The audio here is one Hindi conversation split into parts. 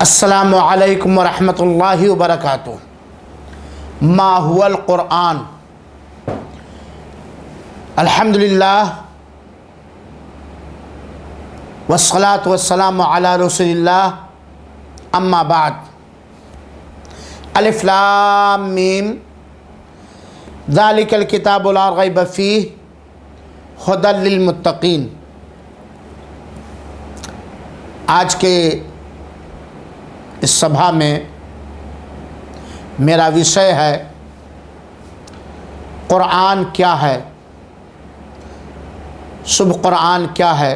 अस्सलामु अलैकुम वरहमतुल्लाहि वबरकातुहू। मा हुवल कुरान। अल्हम्दुलिल्लाह वस्सलातु वस्सलामु अला रसूलिल्लाह अम्मा बाद। अलिफ लाम मीम ज़ालिकल किताबु ला रैब फ़ीह हुदल लिल मुत्तक़ीन। आज के इस सभा में मेरा विषय है कुरान क्या है, शुभ कुरान क्या है।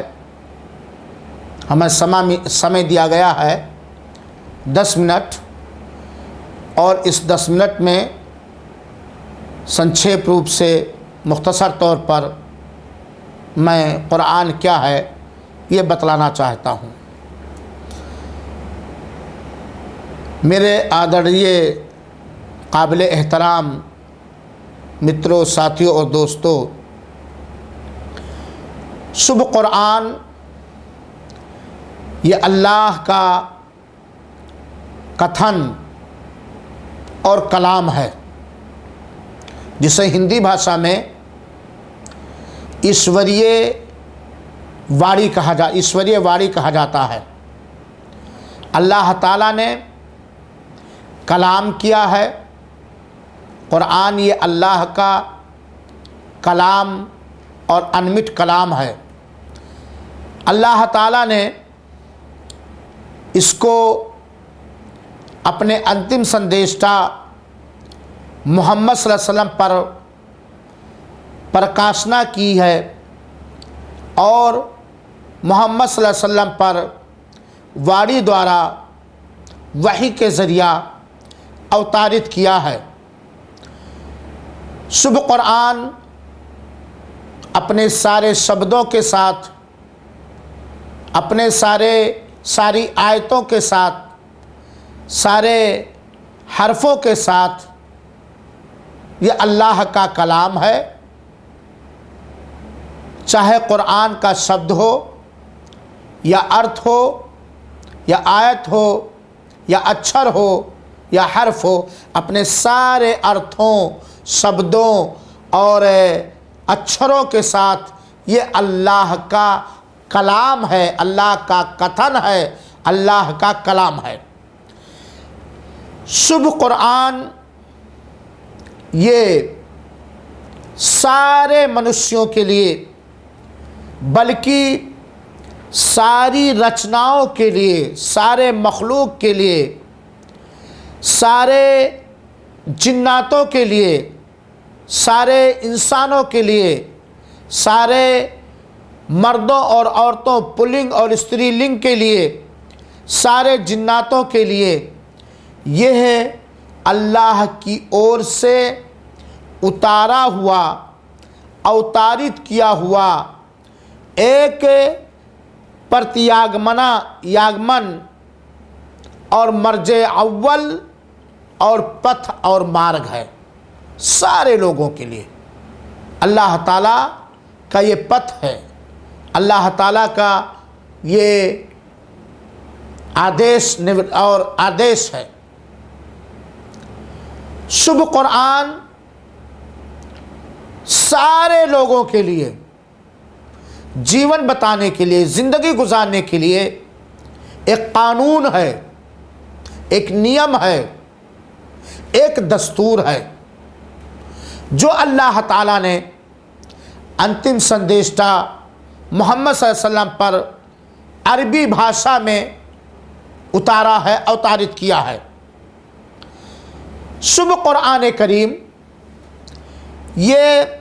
हमें समय दिया गया है 10 मिनट और इस 10 मिनट में संक्षेप रूप से मुख्तसर तौर पर मैं कुरान क्या है ये बतलाना चाहता हूँ। मेरे आदरणीय काबिल एहतराम मित्रों, साथियों और दोस्तों, शुभ कुरान ये अल्लाह का कथन और कलाम है, जिसे हिंदी भाषा में ईश्वरीय वाणी कहा जाता है। अल्लाह ताला ने कलाम किया है। कुरान ये अल्लाह का कलाम और अनमिट कलाम है। अल्लाह ताला ने इसको अपने अंतिम संदेशता मोहम्मद सल्लल्लाहु अलैहि वसल्लम पर प्रकाशना की है और मोहम्मद सल्लल्लाहु अलैहि वसल्लम पर वाणी द्वारा वही के ज़रिया अवतारित किया है। शुभ कुरान अपने सारे शब्दों के साथ, अपने सारी आयतों के साथ, सारे हरफों के साथ ये अल्लाह का कलाम है। चाहे कुरान का शब्द हो या अर्थ हो या आयत हो या अक्षर हो या हर्फ हो, अपने सारे अर्थों, शब्दों और अक्षरों के साथ ये अल्लाह का कलाम है, अल्लाह का कथन है, अल्लाह का कलाम है। शुभ कुरान ये सारे मनुष्यों के लिए, बल्कि सारी रचनाओं के लिए, सारे मखलूक के लिए, सारे जिन्नातों के लिए, सारे इंसानों के लिए, सारे मर्दों और औरतों, पुल्लिंग और स्त्रीलिंग के लिए, सारे जिन्नातों के लिए यह है अल्लाह की ओर से उतारा हुआ, अवतारित किया हुआ एक यागमन और मर्जे अव्वल और पथ और मार्ग है। सारे लोगों के लिए अल्लाह ताला का ये पथ है, अल्लाह ताला का ये आदेश है। शुभ कुरान सारे लोगों के लिए जीवन बताने के लिए, ज़िंदगी गुजारने के लिए एक कानून है, एक नियम है, एक दस्तूर है, जो अल्लाह ताला ने अंतिम संदेशता मोहम्मद सल्लल्लाहु अलैहि वसल्लम पर अरबी भाषा में उतारा है, अवतारित किया है। शुभ कुरान करीम ये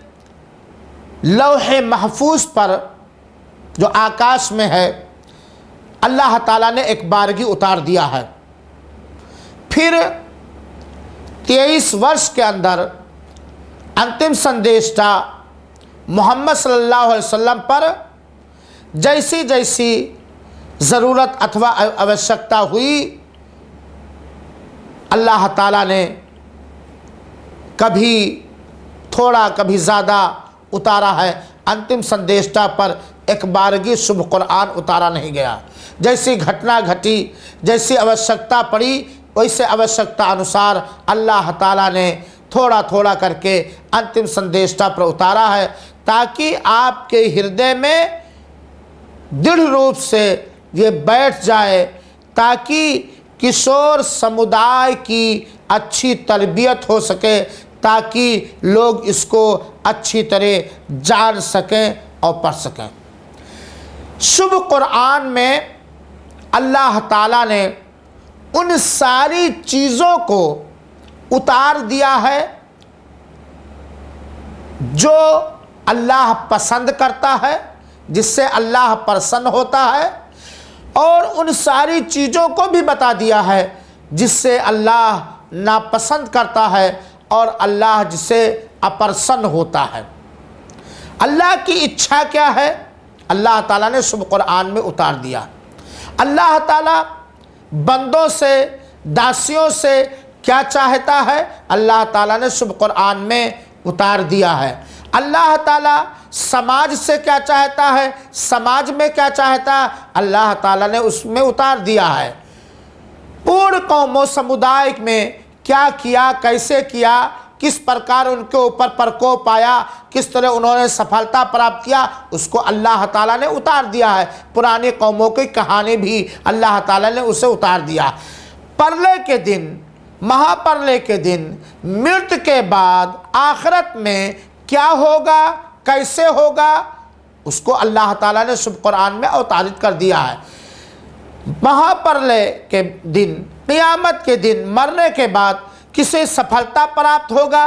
लौहे महफूज पर जो आकाश में है, अल्लाह ताला ने एक बारगी उतार दिया है। फिर 23 वर्ष के अंदर अंतिम संदेशता मोहम्मद सल्लल्लाहु अलैहि वसल्लम पर जैसी जैसी ज़रूरत अथवा आवश्यकता हुई अल्लाह ताला ने कभी थोड़ा कभी ज़्यादा उतारा है। अंतिम संदेशता पर एक बारगी शुभ कुरान उतारा नहीं गया। जैसी घटना घटी, जैसी आवश्यकता पड़ी, वैसे आवश्यकता अनुसार अल्लाह ताला ने थोड़ा थोड़ा करके अंतिम संदेशता पर उतारा है, ताकि आपके हृदय में दृढ़ रूप से ये बैठ जाए, ताकि किशोर समुदाय की अच्छी तरबियत हो सके, ताकि लोग इसको अच्छी तरह जान सकें और पढ़ सकें। शुभ कुरान में अल्लाह ताला ने उन सारी चीज़ों को उतार दिया है जो अल्लाह पसंद करता है, जिससे अल्लाह प्रसन्न होता है, और उन सारी चीज़ों को भी बता दिया है जिससे अल्लाह नापसंद करता है और अल्लाह जिसे अप्रसन्न होता है। अल्लाह की इच्छा क्या है, अल्लाह ताला ने शुभ कुरान में उतार दिया। अल्लाह ताला बंदों से, दासियों से क्या चाहता है, अल्लाह ताला ने शुभ कुरान में उतार दिया है। अल्लाह ताला समाज से क्या चाहता है, समाज में क्या चाहता है, अल्लाह ताला ने उसमें उतार दिया है। पूर्ण कौमों समुदाय में क्या किया, कैसे किया, किस प्रकार उनके ऊपर प्रकोप आया, किस तरह उन्होंने सफलता प्राप्त किया, उसको अल्लाह ताला ने उतार दिया है। पुरानी कौमों की कहानी भी अल्लाह ताला ने उसे उतार दिया। परलय के दिन, महापरलय के दिन, मृत्यु के बाद आखिरत में क्या होगा, कैसे होगा, उसको अल्लाह ताला ने शुभ कुरान में अवतारित कर दिया है। महापरलय के दिन, क़यामत के दिन, मरने के बाद किसे सफलता प्राप्त होगा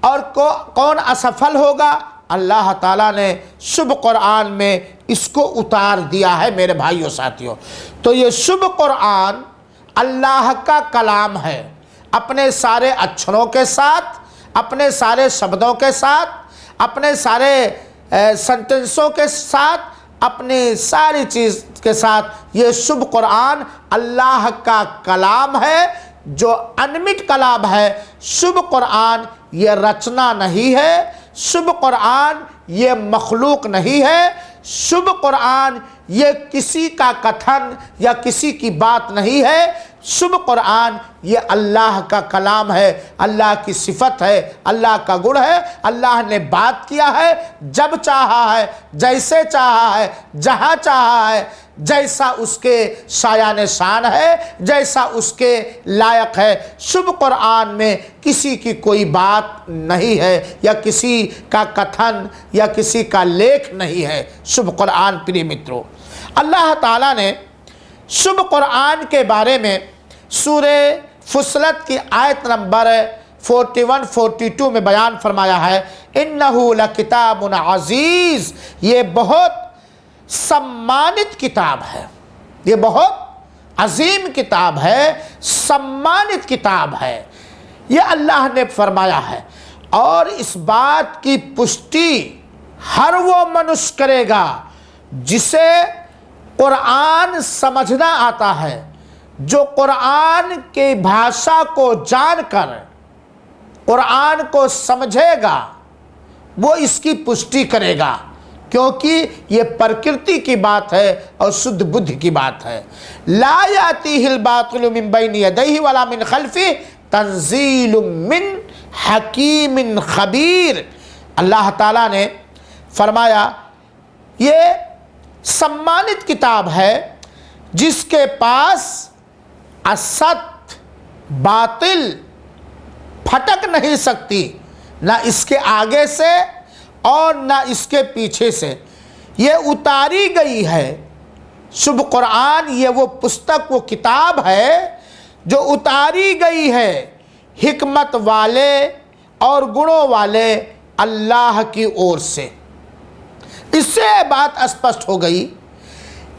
और कौन असफल होगा, अल्लाह ताला ने शुभ कुरान में इसको उतार दिया है मेरे भाइयों साथियों। तो ये शुभ कुरान अल्लाह का कलाम है, अपने सारे अक्षरों के साथ, अपने सारे शब्दों के साथ, अपने सारे सेंटेंसों के साथ, अपनी सारी चीज़ के साथ ये शुभ कुरान अल्लाह का कलाम है, जो अनमिट कलाम है। शुभ कुरान ये रचना नहीं है, शुभ कुरान ये मखलूक नहीं है, शुभ कुरान ये किसी का कथन या किसी की बात नहीं है। शुभ कुरान ये अल्लाह का कलाम है, अल्लाह की सिफत है, अल्लाह का गुण है। अल्लाह ने बात किया है, जब चाहा है, जैसे चाहा है, जहाँ चाहा है, जैसा उसके शायान शान है, जैसा उसके लायक है। शुभ कुरान में किसी की कोई बात नहीं है, या किसी का कथन या किसी का लेख नहीं है। शुभ कुरान प्रिय मित्रों, अल्लाह ताला ने शुभ कुरान के बारे में सूरे फुसलत की आयत नंबर 41-42 में बयान फरमाया है, इन्नहु लकिताबुन अज़ीज़, ये बहुत सम्मानित किताब है, ये बहुत अजीम किताब है, सम्मानित किताब है, ये अल्लाह ने फरमाया है। और इस बात की पुष्टि हर वो मनुष्य करेगा जिसे कुरान समझना आता है, जो कुरान की भाषा को जानकर कुरान को समझेगा, वो इसकी पुष्टि करेगा, क्योंकि ये प्रकृति की बात है और शुद्ध बुद्धि की बात है। ला यातीहिल बातिलु मिन बैनि यदैहि वला मिन खल्फिही तंजीलुम मिन हकीमिन खबीर। अल्लाह ताला ने फरमाया ये सम्मानित किताब है जिसके पास असत बातिल फटक नहीं सकती, ना इसके आगे से और ना इसके पीछे से। ये उतारी गई है शुभ कुरान, ये वो पुस्तक, वो किताब है जो उतारी गई है हिकमत वाले और गुणों वाले अल्लाह की ओर से। इससे बात स्पष्ट हो गई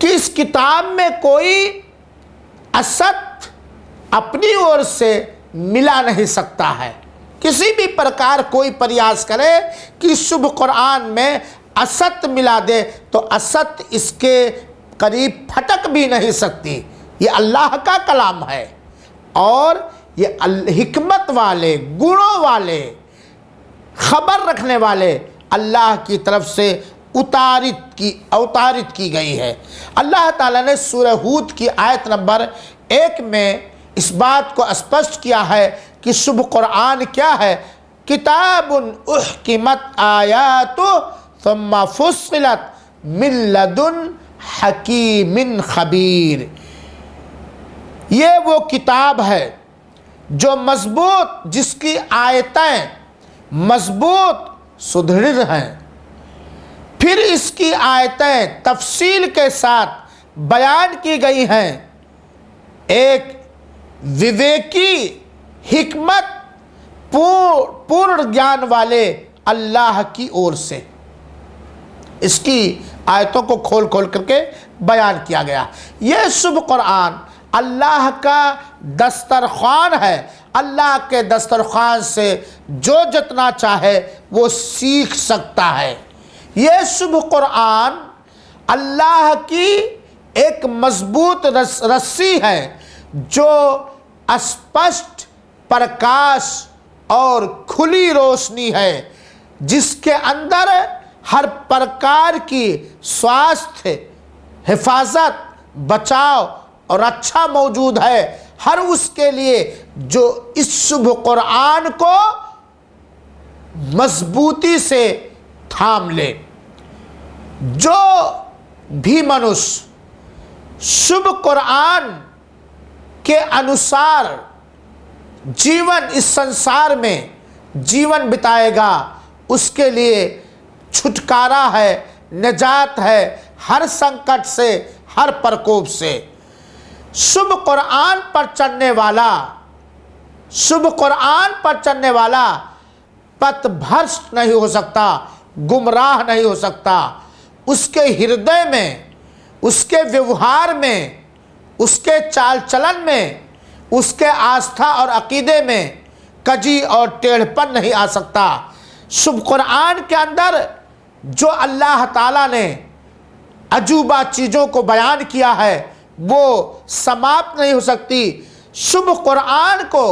कि इस किताब में कोई असत अपनी ओर से मिला नहीं सकता है। किसी भी प्रकार कोई प्रयास करे कि शुभ कुरान में असत मिला दे तो असत इसके करीब फटक भी नहीं सकती। ये अल्लाह का कलाम है, और ये हिकमत वाले, गुणों वाले, खबर रखने वाले अल्लाह की तरफ से अवतारित की गई है। अल्लाह ताला ने सूरह हूद की आयत नंबर 1 में इस बात को स्पष्ट किया है कि शुभ कुरान क्या है। किताबुन उहकिमत आयातुहु सुम्मा फुस्सिलत मिन लदुन हकीमिन खबीर। ये वो किताब है जो मजबूत, जिसकी आयतें मजबूत सुदृढ़ हैं, फिर इसकी आयतें तफसील के साथ बयान की गई हैं, एक विवेकी, हिकमत पूर्ण ज्ञान वाले अल्लाह की ओर से। इसकी आयतों को खोल खोल करके बयान किया गया। यह शुभ कुरान अल्लाह का दस्तरखान है। अल्लाह के दस्तरखान से जो जितना चाहे वो सीख सकता है। यह शुभ कुरान अल्लाह की एक मजबूत रस्सी है जो स्पष्ट प्रकाश और खुली रोशनी है, जिसके अंदर हर प्रकार की स्वास्थ्य, हिफाजत, बचाव और अच्छा मौजूद है। हर उसके लिए जो इस शुभ कुरान को मजबूती से थाम ले। जो भी मनुष्य शुभ कुरान के अनुसार जीवन, इस संसार में जीवन बिताएगा, उसके लिए छुटकारा है, निजात है हर संकट से, हर प्रकोप से। शुभ कुरान पर चलने वाला, शुभ कुरान पर चलने वाला पथभ्रष्ट नहीं हो सकता, गुमराह नहीं हो सकता। उसके हृदय में, उसके व्यवहार में, उसके चाल चलन में, उसके आस्था और अकीदे में कजी और टेढ़पन नहीं आ सकता। शुभ कुरान के अंदर जो अल्लाह ताला ने अजूबा चीज़ों को बयान किया है वो समाप्त नहीं हो सकती। शुभ कुरान को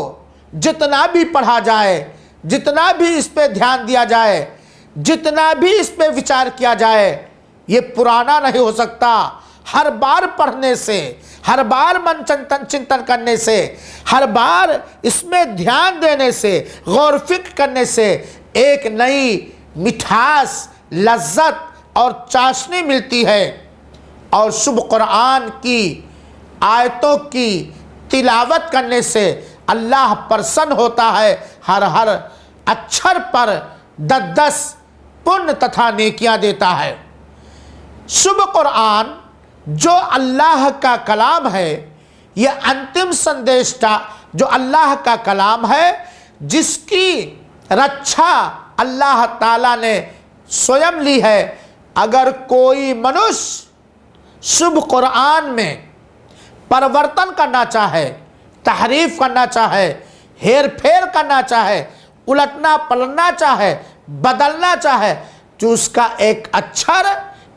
जितना भी पढ़ा जाए, जितना भी इस पे ध्यान दिया जाए, जितना भी इस पे विचार किया जाए, ये पुराना नहीं हो सकता। हर बार पढ़ने से, हर बार मन चिंतन करने से, हर बार इसमें ध्यान देने से, गौर फिक्र करने से एक नई मिठास, लज्जत और चाशनी मिलती है। और शुभ कुरान की आयतों की तिलावत करने से अल्लाह प्रसन्न होता है। हर हर अक्षर पर 10 पुण्य तथा नेकियां देता है। शुभ कुरान जो अल्लाह का कलाम है, यह अंतिम संदेशा जो अल्लाह का कलाम है, जिसकी रक्षा अल्लाह ताला ने स्वयं ली है। अगर कोई मनुष्य शुभ कुरान में परिवर्तन करना चाहे, तहरीफ करना चाहे, हेर फेर करना चाहे, उलटना पलटना चाहे, बदलना चाहे, तो उसका एक अक्षर,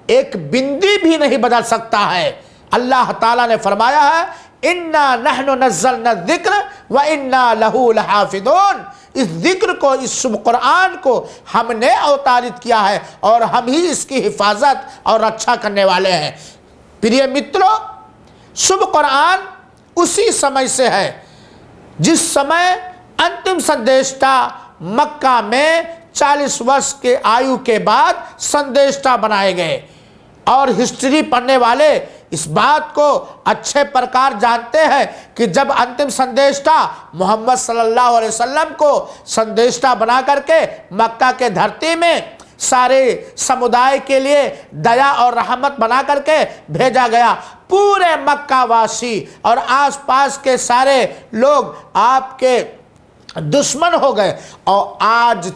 एक बिंदी भी नहीं बदल सकता है। अल्लाह ताला ने फरमाया है, इन्ना नहनु नज़्ज़लना ज़िक्र व इन्ना लहू लहाफ़िज़ून। इस जिक्र को, इस शुभ कुरान को हमने अवतारित किया है और हम ही इसकी हिफाजत और रक्षा करने वाले हैं। प्रिय मित्रों, शुभ कुरान उसी समय से है जिस समय अंतिम संदेशता मक्का में 40 वर्ष के आयु के बाद संदेशता बनाए गए। और हिस्ट्री पढ़ने वाले इस बात को अच्छे प्रकार जानते हैं कि जब अंतिम संदेशता मोहम्मद सल्लल्लाहु अलैहि वसल्लम को संदेशता बना करके मक्का के धरती में सारे समुदाय के लिए दया और रहमत बना करके भेजा गया, पूरे मक्का वासी और आसपास के सारे लोग आपके दुश्मन हो गए। और आज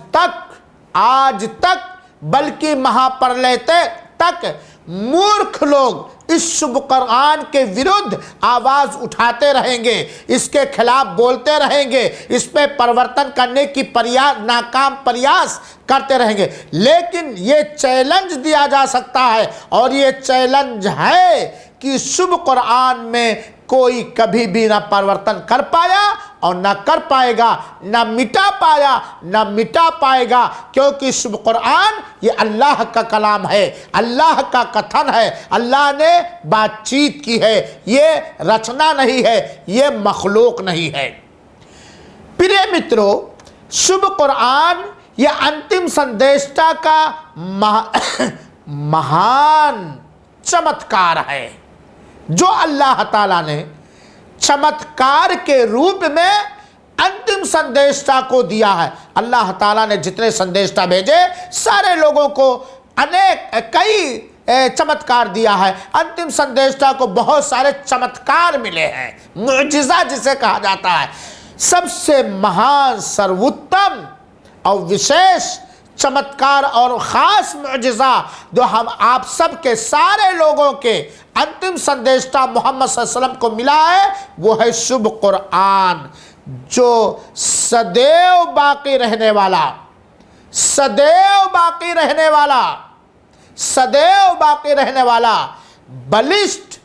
तक बल्कि महाप्रलय तक मूर्ख लोग इस शुभ कुरान के विरुद्ध आवाज उठाते रहेंगे, इसके खिलाफ बोलते रहेंगे, इस पे परिवर्तन करने की नाकाम प्रयास करते रहेंगे। लेकिन ये चैलेंज दिया जा सकता है और ये चैलेंज है कि शुभ कुरान में कोई कभी भी ना परिवर्तन कर पाया और ना कर पाएगा, ना मिटा पाया ना मिटा पाएगा, क्योंकि शुभ कुरान ये अल्लाह का कलाम है, अल्लाह का कथन है, अल्लाह ने बातचीत की है, ये रचना नहीं है, ये मखलूक नहीं है। प्रिय मित्रों, शुभ कुरान ये अंतिम संदेष्टा का महान चमत्कार है, जो अल्लाह ताला ने चमत्कार के रूप में अंतिम संदेष्टा को दिया है। अल्लाह ताला ने जितने संदेष्टा भेजे सारे लोगों को कई चमत्कार दिया है। अंतिम संदेष्टा को बहुत सारे चमत्कार मिले हैं, मुअजिज़ा जिसे कहा जाता है। सबसे महान, सर्वोत्तम और विशेष चमत्कार और ख़ास मुअजिज़ा जो हम आप सब के सारे लोगों के अंतिम संदेष्टा मोहम्मद सल्लल्लाहु अलैहि वसल्लम को मिला है, वो है शुभ कुरान, जो सदैव बाकी रहने वाला, सदैव बाकी रहने वाला, सदैव बाकी रहने वाला, बलिष्ठ,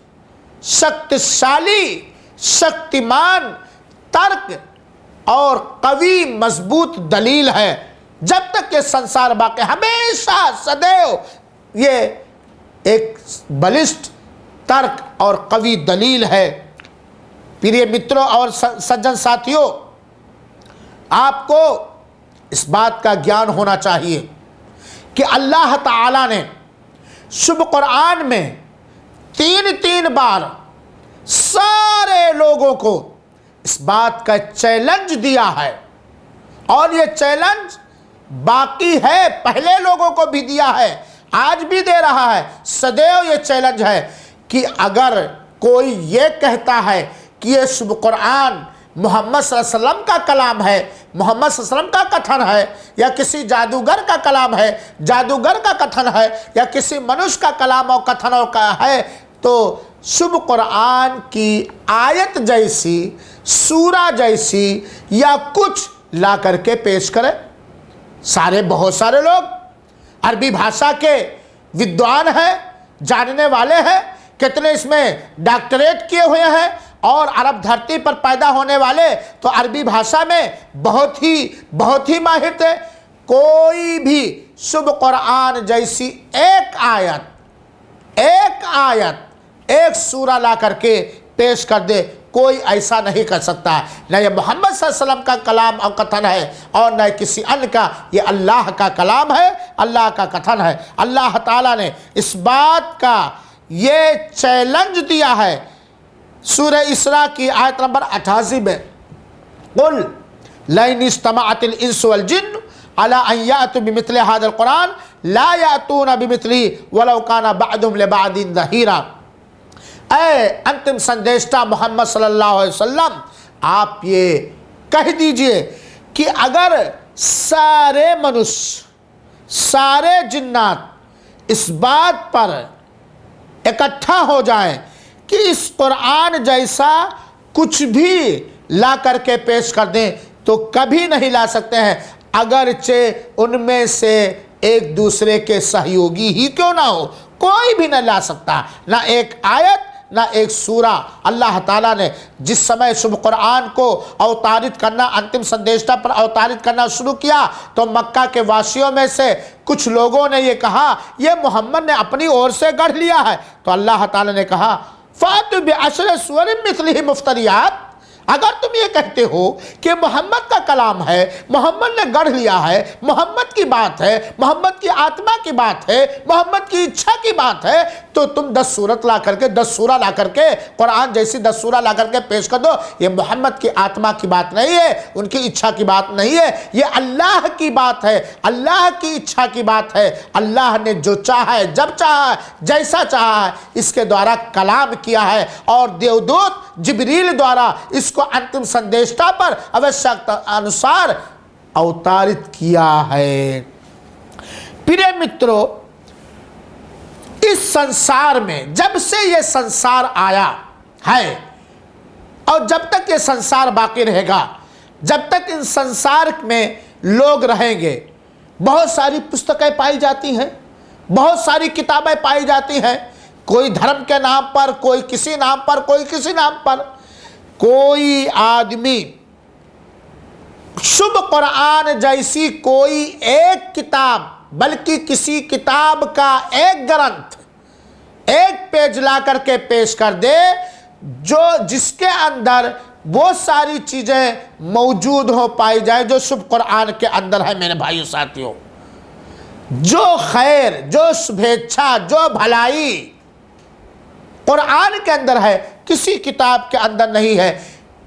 शक्तिशाली, शक्तिमान, तर्क और कवी मजबूत दलील है। जब तक ये संसार बाकी, हमेशा सदैव ये एक बलिष्ठ तर्क और कवी दलील है। प्रिय मित्रों और सज्जन साथियों, आपको इस बात का ज्ञान होना चाहिए कि अल्लाह ताला ने शुभ कुरान में तीन बार सारे लोगों को इस बात का चैलेंज दिया है, और ये चैलेंज बाकी है, पहले लोगों को भी दिया है, आज भी दे रहा है। सदैव ये चैलेंज है कि अगर कोई ये कहता है कि ये शुभ कुरान मोहम्मद सल्लल्लाहु अलैहि वसल्लम का कलाम है, मोहम्मद सल्लल्लाहु अलैहि वसल्लम का कथन है, या किसी जादूगर का कलाम है, जादूगर का कथन है, या किसी मनुष्य का कलाम और कथन और का है, तो शुभ कुरान की आयत जैसी, सूरा जैसी या कुछ ला करके पेश करें। बहुत सारे लोग अरबी भाषा के विद्वान हैं, जानने वाले हैं, कितने इसमें डॉक्टरेट किए हुए हैं, और अरब धरती पर पैदा होने वाले तो अरबी भाषा में बहुत ही माहिर थे। कोई भी शुभ कुरान जैसी एक आयत एक सूरा ला करके पेश कर दे, कोई ऐसा नहीं कर सकता है। न ये मोहम्मद सल्लल्लाहु अलैहि वसल्लम का कलाम और कथन है, और न किसी अन्य का, ये अल्लाह का कलाम है, अल्लाह का कथन है। अल्लाह ताला ने इस बात का ये चैलेंज दिया है सूरह इसरा की आयत नंबर 88 में, कुल लइन इज्तमाअतिल इंसु वल जिन्न अला अन यातू बिमिथलि हाज़िल कुरान ला यातूना बिमिथलिही वलौ काना बअदुहुम लिबअदिन ज़हीरा। ऐ अंतिम संदेष्टा मोहम्मद सल्लल्लाहु अलैहि वसल्लम, आप ये कह दीजिए कि अगर सारे मनुष्य, सारे जिन्नात इस बात पर इकट्ठा हो जाएं कि इस कुरान जैसा कुछ भी ला करके पेश कर दें, तो कभी नहीं ला सकते हैं, अगरचे उनमें से एक दूसरे के सहयोगी ही क्यों ना हो, कोई भी न ला सकता, ना एक आयत ना एक सूरा। अल्लाह ताला ने जिस समय शुभ कुरान को अवतारित करना, अंतिम संदेशता पर अवतारित करना शुरू किया, तो मक्का के वासियों में से कुछ लोगों ने ये कहा ये मोहम्मद ने अपनी ओर से गढ़ लिया है। तो अल्लाह ताला ने कहा फातु बिअशरि सूवरिन मिस्लिही मुफ्तरियात, अगर तुम ये कहते हो कि मोहम्मद का कलाम है, मोहम्मद ने गढ़ लिया है, मोहम्मद की बात है, मोहम्मद की आत्मा की बात है, मोहम्मद की इच्छा की बात है, तो तुम 10 सूरत ला करके, 10 सूरा ला करके, कुरान जैसी 10 सूरा ला करके पेश कर दो। ये मोहम्मद की आत्मा की बात नहीं है, उनकी इच्छा की बात नहीं है, ये अल्लाह की बात है, अल्लाह की इच्छा की बात है। अल्लाह ने जो चाहा है, जब चाहा है, जैसा चाहा है, इसके द्वारा कलाम किया है, और देवदूत जिब्रील द्वारा इसको अंतिम संदेशता पर आवश्यकता अनुसार अवतारित किया है। प्रिय मित्रों, इस संसार में जब से ये संसार आया है और जब तक ये संसार बाकी रहेगा, जब तक इन संसार में लोग रहेंगे, बहुत सारी पुस्तकें पाई जाती हैं, बहुत सारी किताबें पाई जाती हैं, कोई धर्म के नाम पर, कोई किसी नाम पर, कोई किसी नाम पर, कोई आदमी शुभ कुरान जैसी कोई एक किताब, बल्कि किसी किताब का एक ग्रंथ, एक पेज ला करके पेश कर दे जो जिसके अंदर वो सारी चीजें मौजूद हो पाई जाए जो शुभ कुरान के अंदर है। मेरे भाइयों साथियों, जो खैर, जो शुभेच्छा, जो भलाई कुरान के अंदर है, किसी किताब के अंदर नहीं है।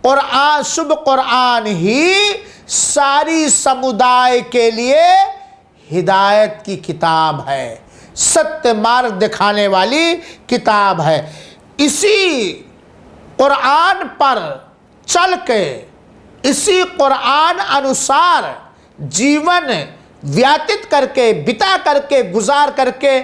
कुरान, शुभ कुरान ही सारी समुदाय के लिए हिदायत की किताब है, सत्य मार्ग दिखाने वाली किताब है। इसी कुरान पर चल के, इसी कुरान अनुसार जीवन व्यतीत करके, बिता करके, गुजार करके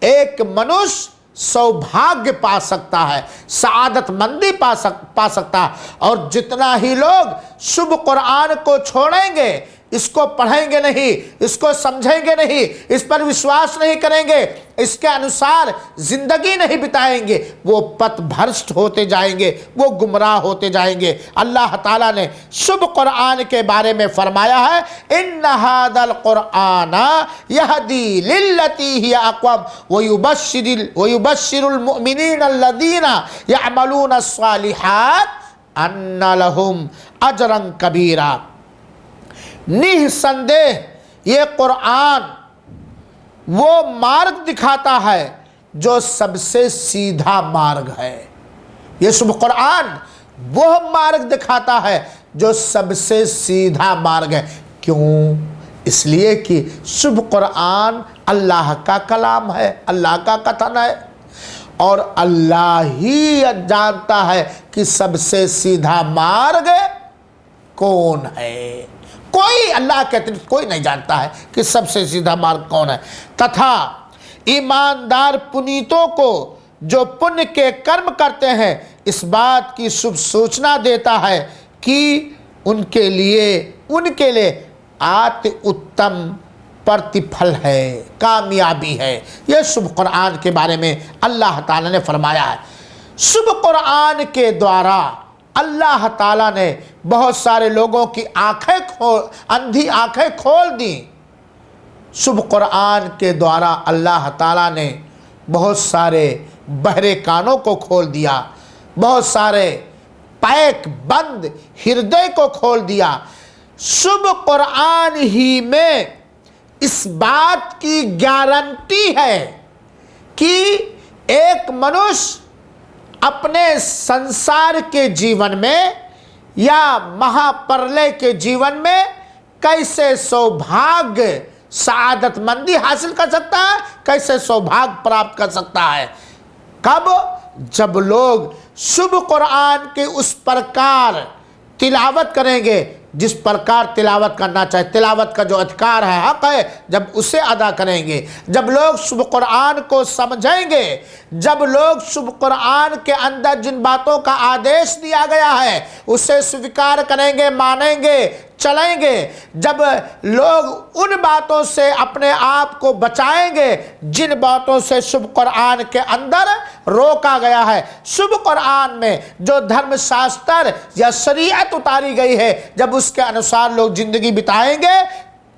एक मनुष्य सौभाग्य पा सकता है, सआदतमंदी पा सकता है। और जितना ही लोग शुभ कुरान को छोड़ेंगे, इसको पढ़ेंगे नहीं, इसको समझेंगे नहीं, इस पर विश्वास नहीं करेंगे, इसके अनुसार जिंदगी नहीं बिताएंगे, वो पथभ्रष्ट होते जाएंगे, वो गुमराह होते जाएंगे। अल्लाह ताला ने शुभ कुरान के बारे में फरमाया है, इन्ना हादल कुरान यहदी लिल्लती हिया अक़वम व युबश्शिरुल मुमिनीन अल्लज़ीना यअमलून अस्सालिहात अन्ना लहुम अजरन कबीरा। निःसंदेह ये कुरान वो मार्ग दिखाता है जो सबसे सीधा मार्ग है। ये शुभ कुरान वो मार्ग दिखाता है जो सबसे सीधा मार्ग है। क्यों? इसलिए कि शुभ कुरान अल्लाह का कलाम है, अल्लाह का कथन है, और अल्लाह ही जानता है कि सबसे सीधा मार्ग कौन है। कोई अल्लाह के अतिरिक्त कोई नहीं जानता है कि सबसे सीधा मार्ग कौन है। तथा ईमानदार पुनीतों को जो पुण्य के कर्म करते हैं, इस बात की शुभ सूचना देता है कि उनके लिए अति उत्तम प्रतिफल है, कामयाबी है। यह शुभ कुरान के बारे में अल्लाह ताला ने फरमाया है। शुभ कुरान के द्वारा अल्लाह ताला ने बहुत सारे लोगों की अंधी आंखें खोल दी। शुभ कुरान के द्वारा अल्लाह ताला ने बहुत सारे बहरे कानों को खोल दिया, बहुत सारे पैक बंद हृदय को खोल दिया। शुभ कुरान ही में इस बात की गारंटी है कि एक मनुष्य अपने संसार के जीवन में या महाप्रलय के जीवन में कैसे सौभाग्य, सआदतमंदी हासिल कर सकता है, कैसे सौभाग्य प्राप्त कर सकता है। कब? जब लोग शुभ कुरान के उस प्रकार तिलावत करेंगे जिस प्रकार तिलावत करना चाहिए, तिलावत का जो अधिकार है, हक है, जब उसे अदा करेंगे, जब लोग शुभ कुरान को समझेंगे, जब लोग शुभ कुरान के अंदर जिन बातों का आदेश दिया गया है उसे स्वीकार करेंगे, मानेंगे, चलेंगे, जब लोग उन बातों से अपने आप को बचाएंगे जिन बातों से शुभ कुरान के अंदर रोका गया है, शुभ कुरान में जो धर्मशास्त्र या शरीयत उतारी गई है, जब उसके अनुसार लोग जिंदगी बिताएंगे,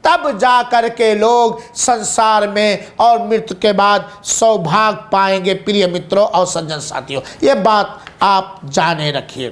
तब जा कर के लोग संसार में और मृत्यु के बाद सौभाग्य पाएंगे। प्रिय मित्रों और सज्जन साथियों, ये बात आप जाने रखिए।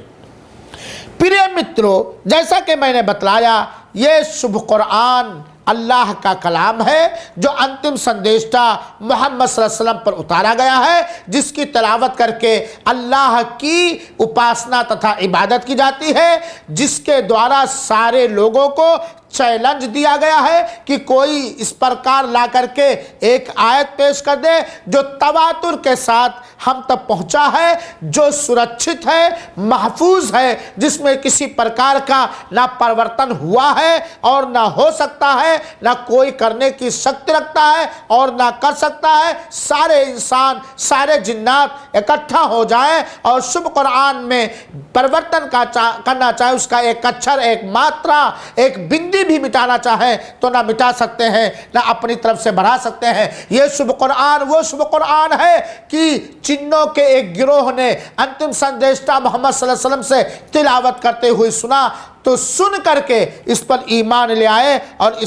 प्रिय मित्रों, जैसा कि मैंने बतलाया, ये शुभ कुरान अल्लाह का कलाम है जो अंतिम संदेशा मोहम्मद सल्लल्लाहु अलैहि वसल्लम पर उतारा गया है, जिसकी तिलावत करके अल्लाह की उपासना तथा इबादत की जाती है, जिसके द्वारा सारे लोगों को चैलेंज दिया गया है कि कोई इस प्रकार ला करके एक आयत पेश कर दे जो तवातुर के साथ हम तक पहुंचा है, जो सुरक्षित है, महफूज है, जिसमें किसी प्रकार का ना परिवर्तन हुआ है और ना हो सकता है, ना कोई करने की शक्ति रखता है और ना कर सकता है। सारे इंसान, सारे जिन्नात इकट्ठा हो जाए और शुभ कुरान में परिवर्तन करना चाहे, उसका एक अक्षर, एक मात्रा, एक बिंदी कभी भी मिटाना चाहें तो ना मिटा सकते हैं, ना अपनी तरफ से बढ़ा सकते हैं। ये शुभ कुरान वो शुभ कुरान है कि जिन्नों के एक गिरोह ने अंतिम संदेशता मोहम्मद सल्लल्लाहु अलैहि वसल्लम से तिलावत करते हुए सुना, तो सुन करके इस पर ईमान ले आए और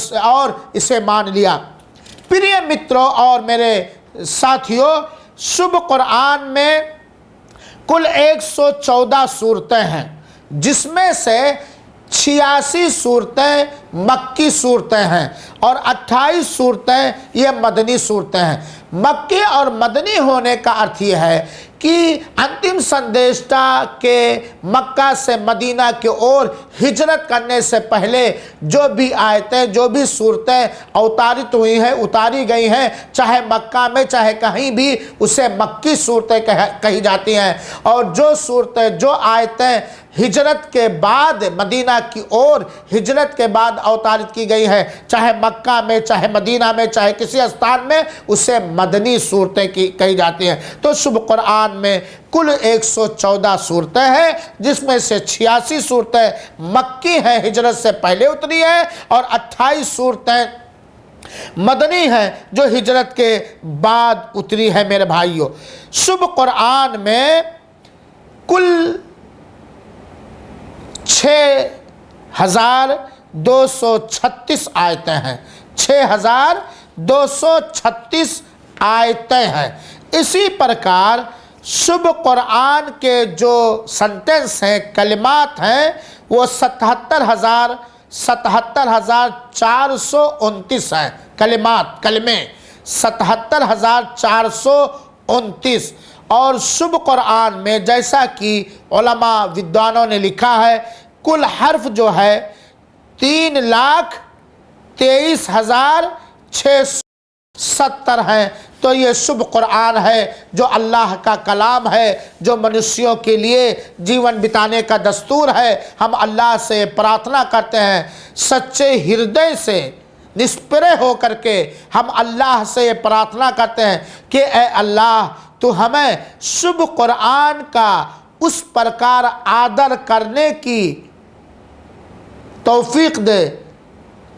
इसे मान लिया। प्रिय मित्रों और मेरे साथियों, शुभ कुरान में कुल 114 सूरतें हैं, जिसमें से 86 सूरतें मक्की सूरतें हैं और 28 सूरतें ये मदनी सूरतें हैं। मक्की और मदनी होने का अर्थ ये है कि अंतिम संदेशता के मक्का से मदीना की ओर हिजरत करने से पहले जो भी आयतें, जो भी सूरतें अवतारित हुई हैं, उतारी गई हैं, चाहे मक्का में चाहे कहीं भी, उसे मक्की सूरतें कही जाती हैं। और जो सूरतें, जो आयतें हिजरत के बाद मदीना की ओर हिजरत के बाद अवतारित की गई है, चाहे मक्का में चाहे मदीना में चाहे किसी स्थान में, उसे मदनी सूरतें कही जाती हैं। तो शुभ कुरान में कुल 114 सूरतें हैं, जिसमें से 86 सूरतें मक्की हैं, हिजरत से पहले उतरी है, और 28 सूरतें मदनी हैं जो हिजरत के बाद उतरी है। मेरे भाइयों, शुभ कुरान में कुल 6236 आयतें हैं, 6236 आयतें हैं। इसी प्रकार शुभ कुरान के जो सेंटेंस हैं, कलिमात हैं, वो 77,429 हैं। कलमे 77,429। और शुभ कुरान में जैसा कि उलमा विद्वानों ने लिखा है, कुल हर्फ जो है 3,23,670 हैं। तो ये शुभ कुरान है जो अल्लाह का कलाम है, जो मनुष्यों के लिए जीवन बिताने का दस्तूर है। हम अल्लाह से प्रार्थना करते हैं, सच्चे हृदय से निष्प्रय होकर के हम अल्लाह से प्रार्थना करते हैं कि ए अल्लाह, तो हमें शुभ कुरान का उस प्रकार आदर करने की तौफीक दे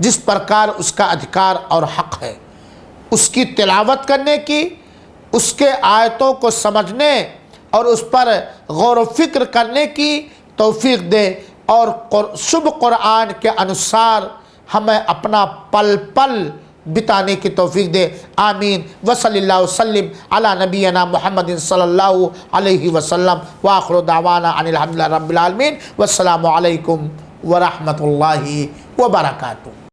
जिस प्रकार उसका अधिकार और हक है, उसकी तिलावत करने की, उसके आयतों को समझने और उस पर गौर व फिक्र करने की तौफीक दे, और शुभ कुरान के अनुसार हमें अपना पल पल बिताने की तौफीक दे। आमीन। वसल्लल्लाहु वसल्लिम अला नबीना मुहम्मदिन सल्लल्लाहु अलैहि वसल्लम व आखिरु दावाना अनिल हम्दुलिल्लाहि रब्बिल आलमीन। वस्सलामु अलैकुम व रहमतुल्लाहि व बरकातुहू।